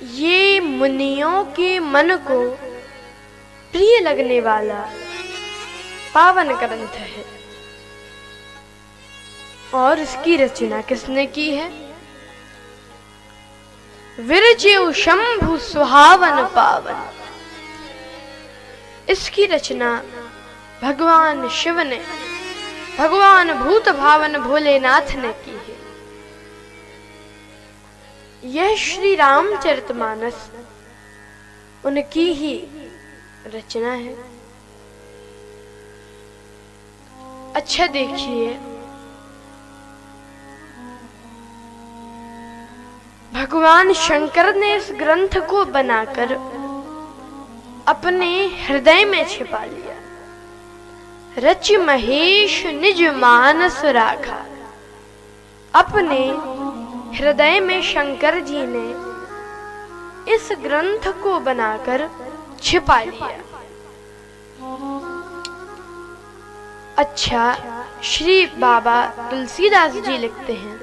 ये मुनियों के मन को प्रिय लगने वाला पावन ग्रंथ है। और इसकी रचना किसने की है? विरचिव शंभु सुहावन पावन। इसकी रचना भगवान शिव ने, भगवान भूत भावन भोलेनाथ ने की है। यह श्री रामचरितमानस उनकी ही रचना है। अच्छा देखिए, भगवान शंकर ने इस ग्रंथ को बनाकर अपने हृदय में छिपा लिया। रच महेश निज मानस राखा। अपने हृदय में शंकर जी ने इस ग्रंथ को बनाकर छिपा लिया। अच्छा, श्री बाबा तुलसीदास जी लिखते हैं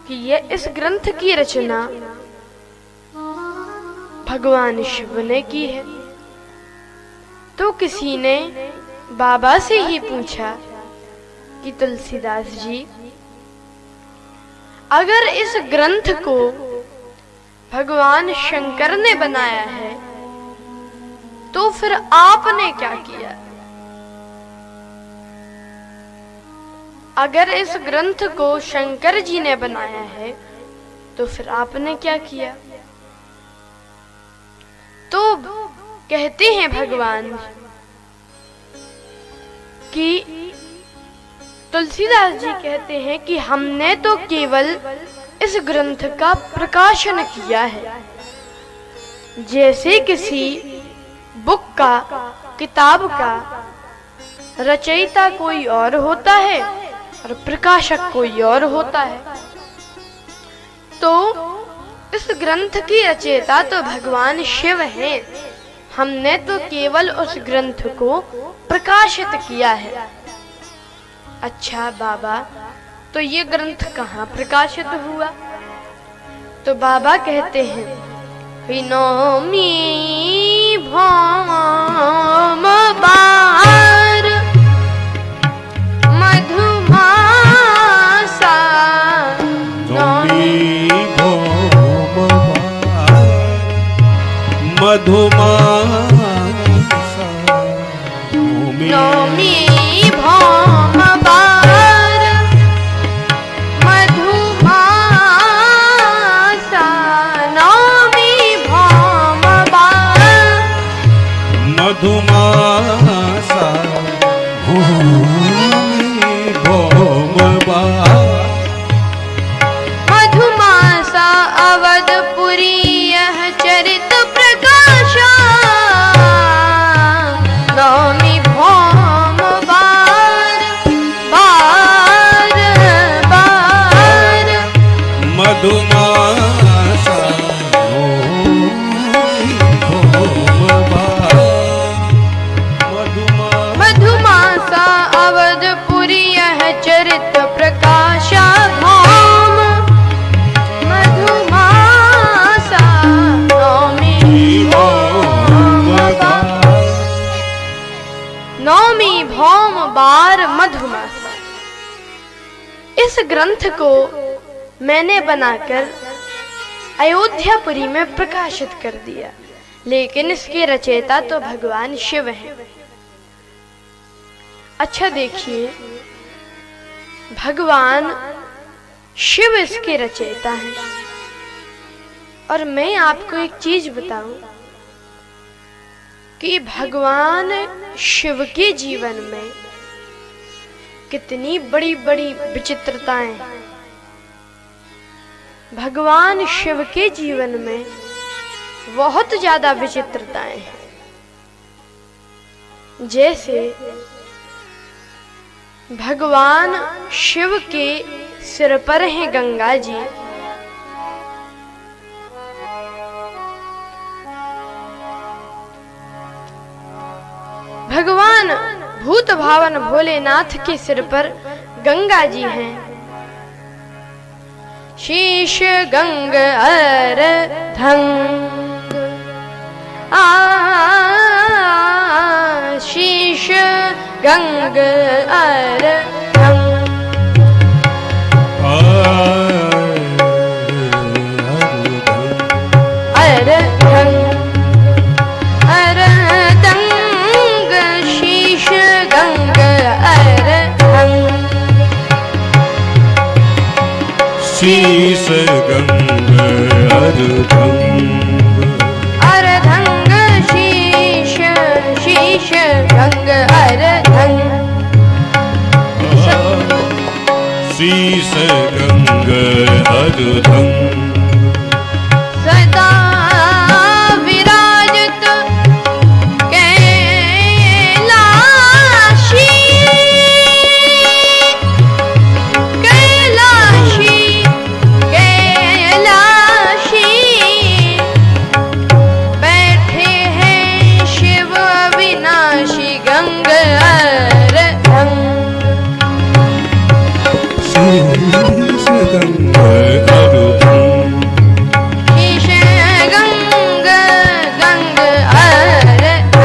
कि यह इस ग्रंथ की रचना भगवान शिव ने की है। तो किसी ने बाबा से ही पूछा कि तुलसीदास जी, अगर इस ग्रंथ को भगवान शंकर ने बनाया है तो फिर आपने क्या किया? अगर इस ग्रंथ को शंकर जी ने बनाया है तो फिर आपने क्या किया? तो कहते हैं भगवान कि तुलसीदास जी कहते हैं कि हमने तो केवल इस ग्रंथ का प्रकाशन किया है। जैसे किसी बुक का, किताब का रचयिता कोई और होता है और प्रकाशक कोई और होता है, तो इस ग्रंथ की रचयिता तो भगवान शिव हैं। हमने तो केवल उस ग्रंथ को प्रकाशित किया है। अच्छा बाबा, तो ये ग्रंथ कहाँ प्रकाशित हुआ? तो बाबा कहते हैं, नौमी भौम बार मधुमासा। नौमी भौम बार मधुमासा। नौमी भौम बार मधुमासा। नौमी भौम बार मधुमासा। भूमि भौम बार मधुमासा अवधपुरी यह चरित प्रकाशा। नौमी भौम बार बार बार मधुमासा। भौम बार मधुमासा अवधपुरी यह चरित प्रकाशा। भौम मधुमासा। नौमी भौम बार। नौमी भौम बार मधुमासा। इस ग्रंथ को मैंने बनाकर अयोध्यापुरी में प्रकाशित कर दिया, लेकिन इसके रचयिता तो भगवान शिव हैं। अच्छा देखिए, भगवान शिव इसके रचयिता हैं। और मैं आपको एक चीज बताऊं कि भगवान शिव के जीवन में कितनी बड़ी बड़ी विचित्रताएं हैं। भगवान शिव के जीवन में बहुत ज्यादा विचित्रताएं हैं। जैसे भगवान शिव के सिर पर हैं गंगा जी, भगवान भूत भावन भोलेनाथ के सिर पर गंगा जी हैं। शीश गंग अर शीश गंग अर्धंग अर्धंग अर्धंग शीश गंग अर्धंग शीश गंग अर्धंग शीश शीश गंग अर्धंग शीश गंग अर्धंग सदा विराजत कैलाशी कैलाशी कैलाशी बैठे हैं शिव अविनाशी गंग अर्धंग शीश गंग अर्धंग शीश गंग गंग अर्धंग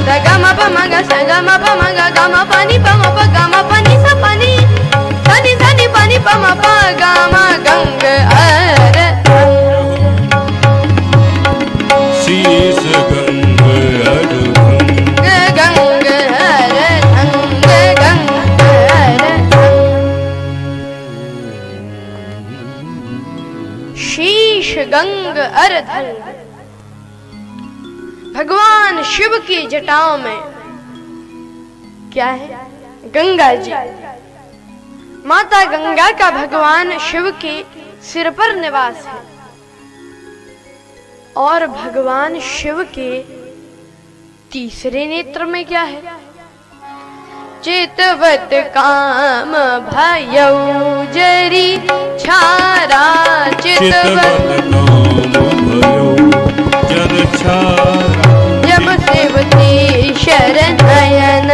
सगम पमग सगम पमग गम पानी पम प गम पानी स पानी सनी सनी पानी पम प गम गंग अर्धंग शीश गंग अर्धंग गंग अर्धंग गंग अर्धंग शीश गंग अर्धंग भगवान शिव की जटाओं में क्या है? गंगा जी। माता गंगा का भगवान शिव के सिर पर निवास है और भगवान शिव के तीसरे नेत्र में क्या है? चितवत काम भयौ जरी छारा चितवत जब सेवती शरणयन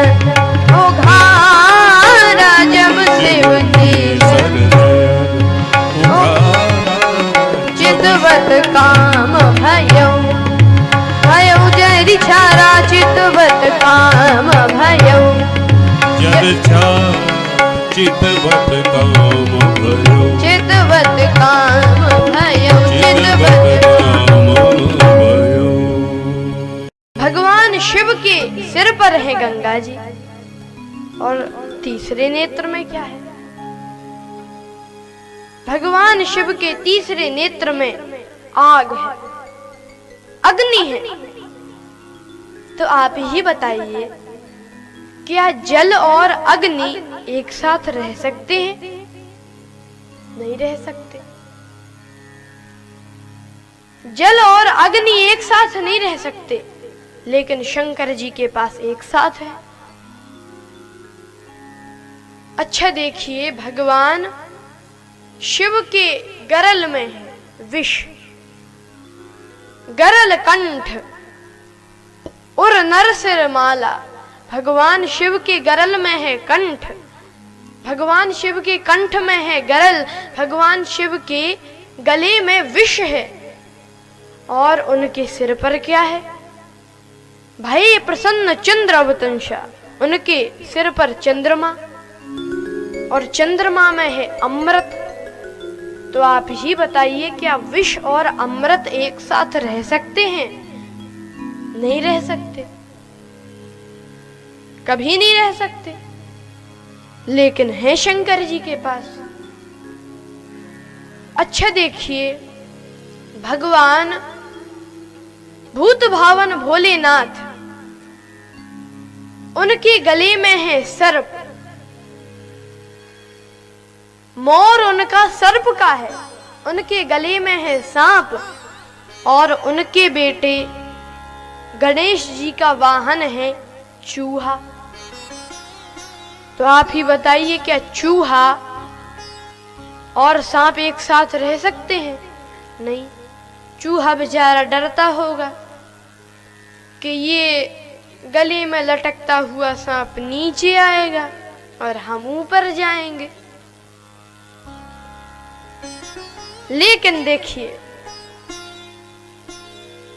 उघारा जब सेवती चितवत काम भयौ भयौ जरी छारा चितवत काम भयौ चितवत काम भयो चितवत काम भयौ चितवत भगवान शिव के सिर पर है गंगा जी और तीसरे नेत्र में क्या है? भगवान शिव के तीसरे नेत्र में आग है, अग्नि है। तो आप ही बताइए, क्या जल और अग्नि एक साथ रह सकते हैं? नहीं रह सकते। जल और अग्नि एक साथ नहीं रह सकते, लेकिन शंकर जी के पास एक साथ है। अच्छा देखिए, भगवान शिव के गरल में है विष, गरल कंठ और नरसिर माला। भगवान शिव के गरल में है कंठ, भगवान शिव के कंठ में है गरल, भगवान शिव के गले में विष है और उनके सिर पर क्या है? भाई प्रसन्न चंद्र अवतंशा, उनके सिर पर चंद्रमा और चंद्रमा में है अमृत। तो आप ही बताइए, क्या विष और अमृत एक साथ रह सकते हैं? नहीं रह सकते, कभी नहीं रह सकते। लेकिन है शंकर जी के पास। अच्छा देखिए, भगवान भूत भावन भोलेनाथ, उनके गले में है सर्प, मोर उनका सर्प का है, उनके गले में है सांप और उनके बेटे गणेश जी का वाहन है चूहा। तो आप ही बताइए, क्या चूहा और सांप एक साथ रह सकते हैं? नहीं। चूहा बेचारा डरता होगा कि ये गले में लटकता हुआ सांप नीचे आएगा और हम ऊपर जाएंगे। लेकिन देखिए,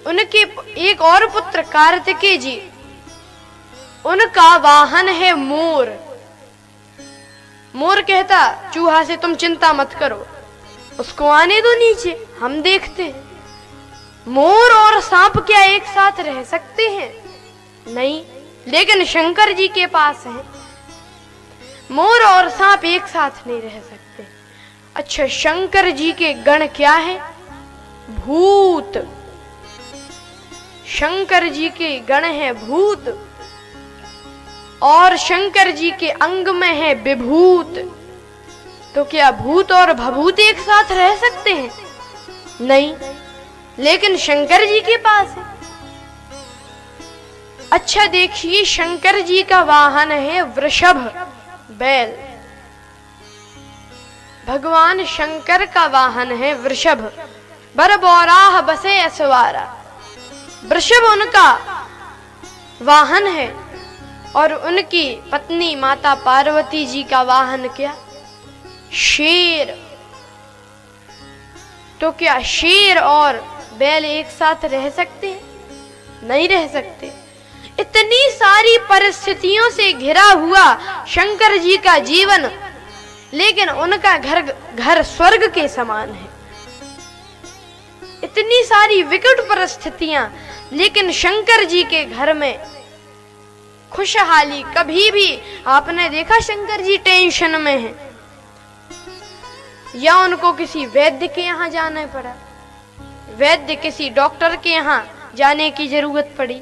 उनके एक और पुत्र कार्तिकेय जी, उनका वाहन है मोर। मोर कहता चूहा से तुम चिंता मत करो, उसको आने दो नीचे, हम देखते हैं। मोर और सांप क्या एक साथ रह सकते हैं? नहीं, लेकिन शंकर जी के पास है। मोर और सांप एक साथ नहीं रह सकते। अच्छा, शंकर जी के गण क्या है? भूत। शंकर जी के गण है भूत, और शंकर जी के अंग में है विभूत। तो क्या भूत और भभूत एक साथ रह सकते हैं? नहीं, लेकिन शंकर जी के पास है। अच्छा देखिए, शंकर जी का वाहन है वृषभ, बैल। भगवान शंकर का वाहन है वृषभ। बर बौराह बसे असवारा, वृषभ उनका वाहन है। और उनकी पत्नी माता पार्वती जी का वाहन क्या? शेर। तो क्या शेर और बैल एक साथ रह सकते हैं? नहीं रह सकते। इतनी सारी परिस्थितियों से घिरा हुआ शंकर जी का जीवन, लेकिन उनका घर स्वर्ग के समान है। इतनी सारी विकट परिस्थितियां, लेकिन शंकर जी के घर में खुशहाली। कभी भी आपने देखा शंकर जी टेंशन में हैं, या उनको किसी वैद्य के यहाँ जाना पड़ा, वैद्य किसी डॉक्टर के यहाँ जाने की जरूरत पड़ी?